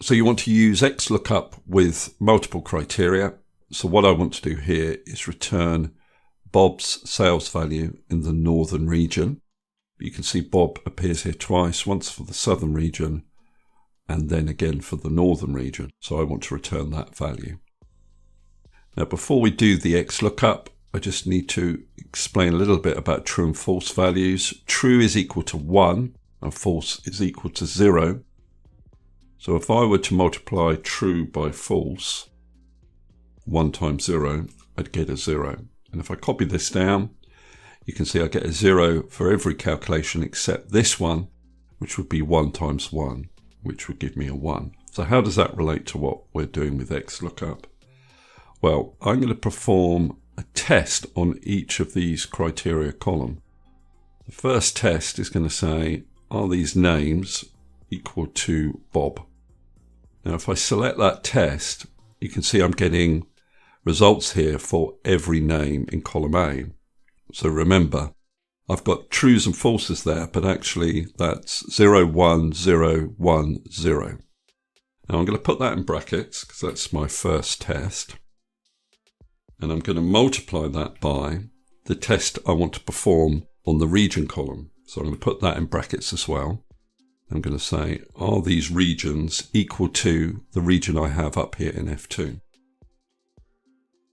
So you want to use XLOOKUP with multiple criteria. So what I want to do here is return Bob's sales value in the northern region. You can see Bob appears here twice, once for the southern region and then again for the northern region. So I want to return that value. Now before we do the XLOOKUP, I just need to explain a little bit about true and false values. True is equal to 1 and false is equal to 0. So if I were to multiply true by false, 1 times 0, I'd get a 0. And if I copy this down, you can see I get a 0 for every calculation except this one, which would be 1 times 1, which would give me a 1. So how does that relate to what we're doing with XLOOKUP? Well, I'm going to perform a test on each of these criteria column. The first test is going to say, are these names equal to Bob? Now, if I select that test, you can see I'm getting results here for every name in column A. So remember, I've got trues and falses there, but actually that's 0, 1, 0, 1, 0. Now I'm going to put that in brackets because that's my first test. And I'm going to multiply that by the test I want to perform on the region column. So I'm going to put that in brackets as well. I'm going to say, are these regions equal to the region I have up here in F2?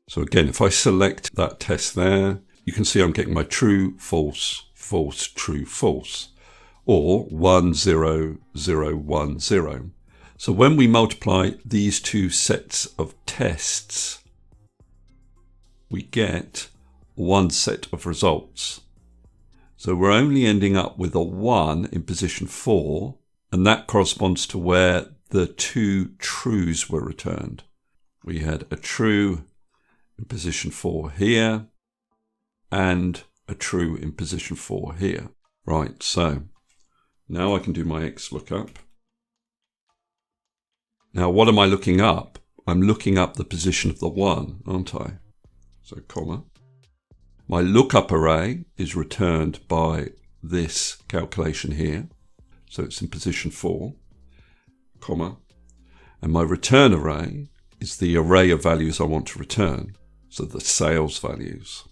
So again, if I select that test there, you can see I'm getting my true, false, false, true, false, or 1, 0, 0, 1, 0. So when we multiply these two sets of tests, we get one set of results. So we're only ending up with a 1 in position 4, and that corresponds to where the two trues were returned. We had a true in position 4 here, and a true in position 4 here. Right, so now I can do my XLOOKUP. Now what am I looking up? I'm looking up the position of the 1, aren't I? So comma. My lookup array is returned by this calculation here. So it's in position 4, comma. And my return array is the array of values I want to return. So the sales values.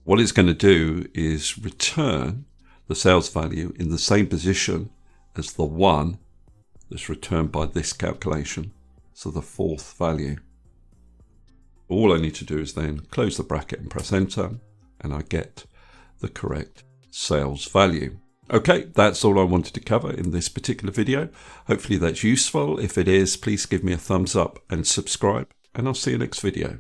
What it's going to do is return the sales value in the same position as the 1 that's returned by this calculation. So the 4th value. All I need to do is then close the bracket and press enter, and I get the correct sales value. Okay, that's all I wanted to cover in this particular video. Hopefully that's useful. If it is, please give me a thumbs up and subscribe, and I'll see you next video.